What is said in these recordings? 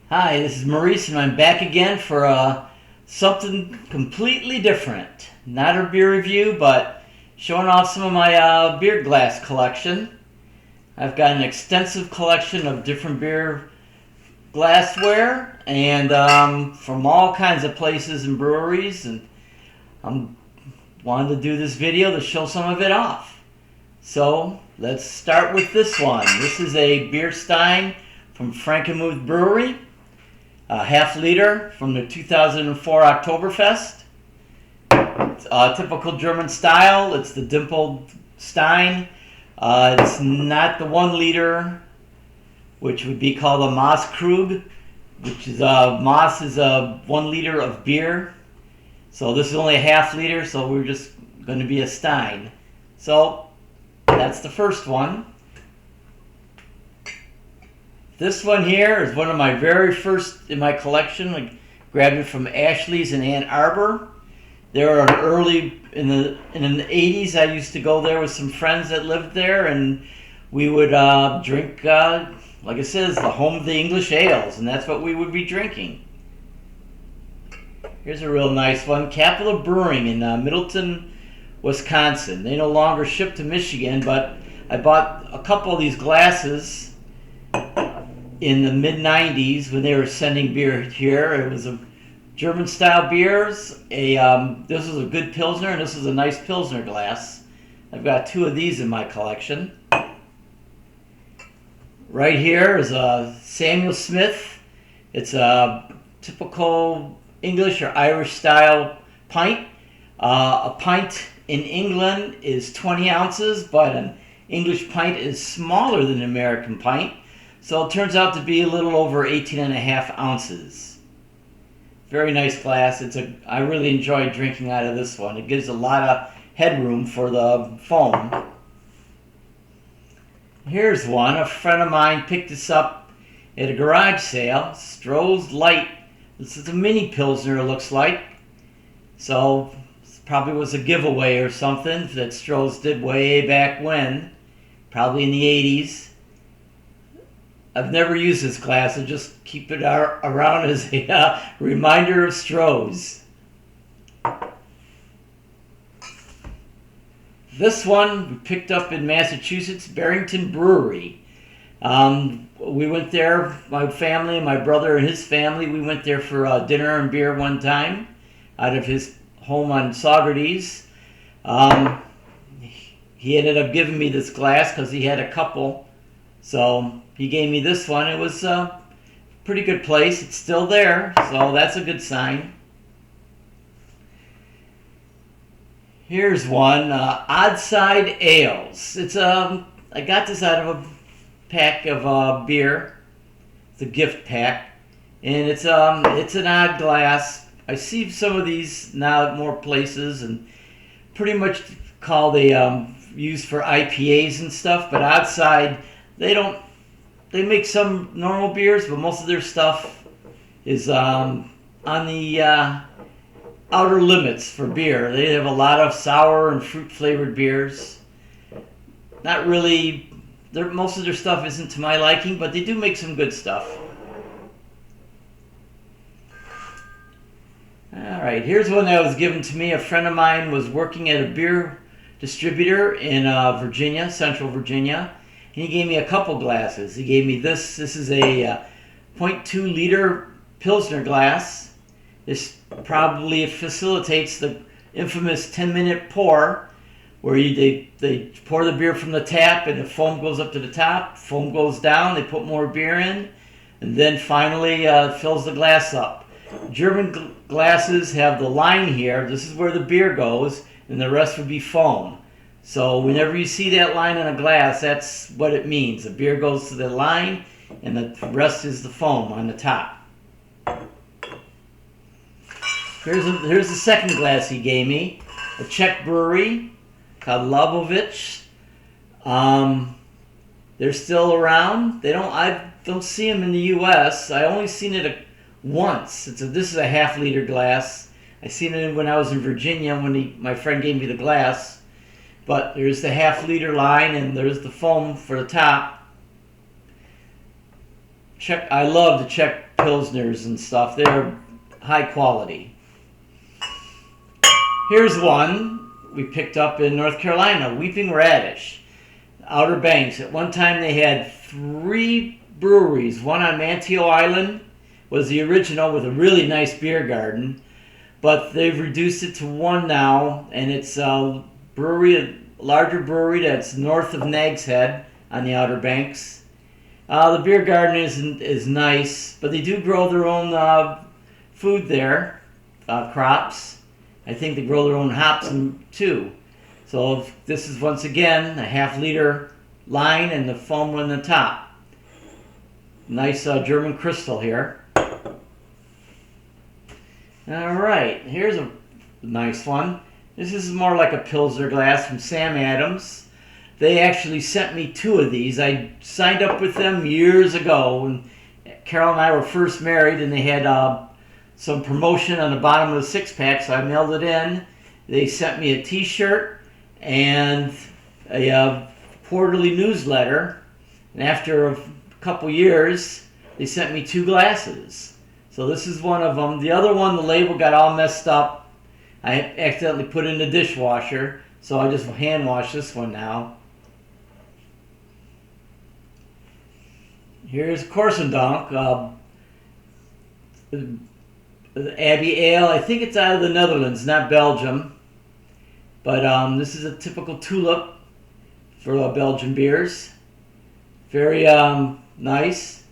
Hi, this is Maurice, and I'm back again for something completely different. Not a beer review, but showing off some of my beer glass collection. I've got an extensive collection of different beer glassware, and from all kinds of places and breweries, and I'm wanted to do this video to show some of it off. So let's start with this one. This is a beer stein from Frankenmuth Brewery. A half liter from the 2004 Oktoberfest. It's typical German style. It's the dimpled stein. It's not the 1 liter, which would be called a Maßkrug, which is Maß is a 1 liter of beer. So this is only a half liter, so we're just going to be a stein. So that's the first one. This one here is one of my very first in my collection. I grabbed it from Ashley's in Ann Arbor. They were early in the 80s. I used to go there with some friends that lived there, and we would drink, like I said, it's the home of the English ales, and that's what we would be drinking. Here's a real nice one. Capital Brewing in Middleton, Wisconsin. They no longer ship to Michigan, but I bought a couple of these glasses in the mid-90s when they were sending beer here. It was a German style beers. This was a good Pilsner, and this is a nice Pilsner glass. I've got 2 of these in my collection. Right here is a Samuel Smith. It's a typical English or Irish style pint. A pint in England is 20 ounces, but an English pint is smaller than an American pint. So it turns out to be a little over 18.5 ounces. Very nice glass. I really enjoy drinking out of this one. It gives a lot of headroom for the foam. Here's one. A friend of mine picked this up at a garage sale. Stroh's Light. This is a mini Pilsner, it looks like. So this probably was a giveaway or something that Stroh's did way back when. Probably in the 80s. I've never used this glass. I just keep it around as a reminder of Stroh's. This one we picked up in Massachusetts, Barrington Brewery. We went there, my family, my brother and his family, we went there for dinner and beer one time out of his home on Saugerties. He ended up giving me this glass because he had a couple. So he gave me this one. It was a pretty good place. It's still there, so that's a good sign. Here's one, Oddside Ales. I got this out of a pack of beer. It's a gift pack, and it's an odd glass. I see some of these now at more places, and pretty much called used for IPAs and stuff. But Oddside, they make some normal beers, but most of their stuff is on the outer limits for beer. They have a lot of sour and fruit flavored beers. Not really, most of their stuff isn't to my liking, but they do make some good stuff. Alright, here's one that was given to me. A friend of mine was working at a beer distributor in Virginia, Central Virginia. He gave me a couple glasses. He gave me this. This is a 0.2 liter Pilsner glass. This probably facilitates the infamous 10-minute pour, where they pour the beer from the tap and the foam goes up to the top, foam goes down, they put more beer in, and then finally fills the glass up. German glasses have the line here. This is where the beer goes, and the rest would be foam. So whenever you see that line on a glass, that's what it means. The beer goes to the line, and the rest is the foam on the top. Here's the second glass he gave me. A Czech brewery called Labovich. They're still around. I don't see them in the U.S. I only seen it once. This is a half liter glass. I seen it when I was in Virginia when my friend gave me the glass. But there's the half liter line, and there's the foam for the top. I love the Czech Pilsners and stuff. They're high quality. Here's one we picked up in North Carolina, Weeping Radish, Outer Banks. At one time they had 3 breweries. One on Manteo Island was the original with a really nice beer garden, but they've reduced it to 1 now, and it's a larger brewery that's north of Nag's Head on the Outer Banks. The beer garden is nice, but they do grow their own food there, crops. I think they grow their own hops too. So this is once again a half-liter line and the foam on the top. Nice German crystal here. Alright, here's a nice one. This is more like a Pilsner glass from Sam Adams. They actually sent me 2 of these. I signed up with them years ago when Carol and I were first married, and they had some promotion on the bottom of the 6-pack, so I mailed it in. They sent me a t-shirt and a quarterly newsletter, and after a couple years they sent me 2 glasses. So this is one of them. The other one, the label got all messed up. I accidentally put it in the dishwasher, so I just hand wash this one now. Here's Korsendonk, the Abbey Ale. I think it's out of the Netherlands, not Belgium. But this is a typical tulip for Belgian beers. Very nice.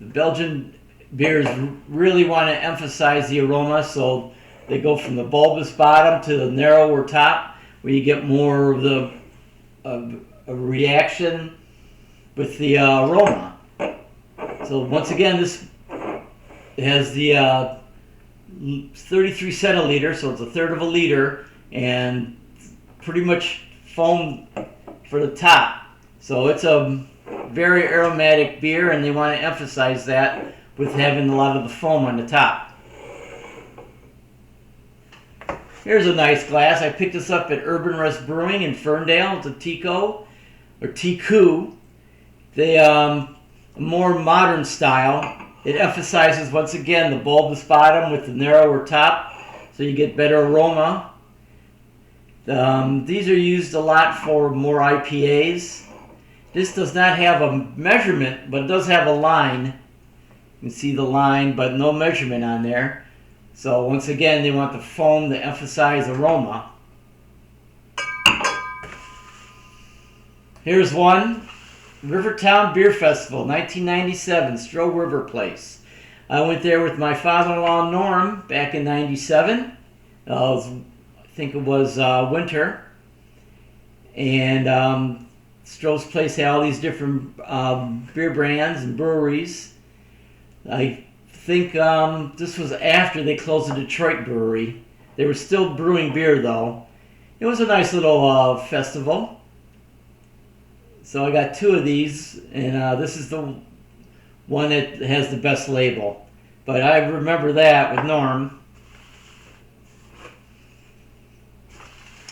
The Belgian beers really want to emphasize the aroma, so they go from the bulbous bottom to the narrower top, where you get more of the a reaction with the aroma. So once again, this has the 33 centiliter, so it's 1/3 of a liter, and pretty much foam for the top. So it's a very aromatic beer, and they want to emphasize that with having a lot of the foam on the top. Here's a nice glass. I picked this up at Urban Rest Brewing in Ferndale. It's a Tico, or Tiku. They a more modern style. It emphasizes once again the bulbous bottom with the narrower top, so you get better aroma. These are used a lot for more IPAs. This does not have a measurement, but it does have a line. You can see the line, but no measurement on there. So once again, they want the foam to emphasize aroma. Here's one. Rivertown Beer Festival, 1997, Stroh River Place. I went there with my father-in-law Norm back in '97. I think it was winter. And Stroh's Place had all these different beer brands and breweries. I think this was after they closed the Detroit brewery. They were still brewing beer though. It was a nice little festival. So I got 2 of these, and this is the one that has the best label. But I remember that with Norm.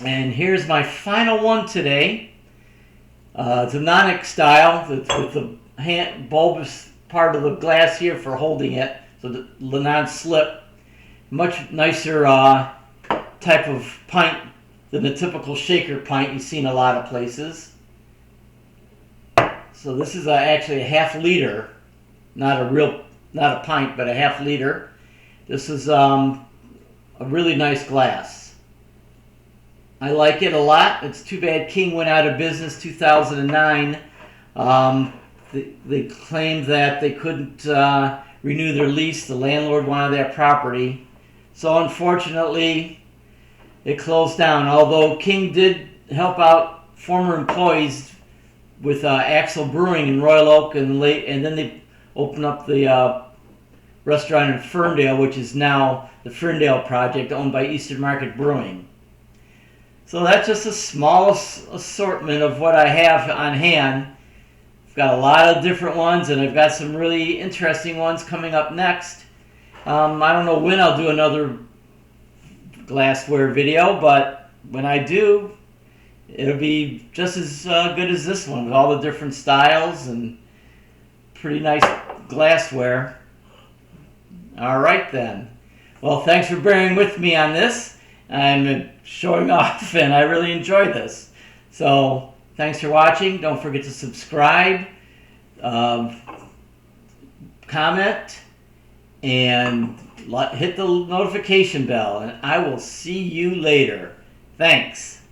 And here's my final one today. It's a Nonic style with the bulbous part of the glass here for holding it, so the non-slip. Much nicer type of pint than the typical shaker pint you see in a lot of places. So this is actually a half-liter, not a pint, but a half-liter. This is a really nice glass. I like it a lot. It's too bad King went out of business 2009. They claimed that they couldn't renew their lease. The landlord wanted that property. So unfortunately, it closed down. Although King did help out former employees with Axel Brewing in Royal Oak, and then they opened up the restaurant in Ferndale, which is now the Ferndale Project, owned by Eastern Market Brewing. So that's just a small assortment of what I have on hand. I've got a lot of different ones, and I've got some really interesting ones coming up next. I don't know when I'll do another glassware video, but when I do, it'll be just as good as this one, with all the different styles and pretty nice glassware. All right then. Well, thanks for bearing with me on this. I'm showing off and I really enjoy this. So thanks for watching. Don't forget to subscribe, comment, and hit the notification bell. And I will see you later. Thanks.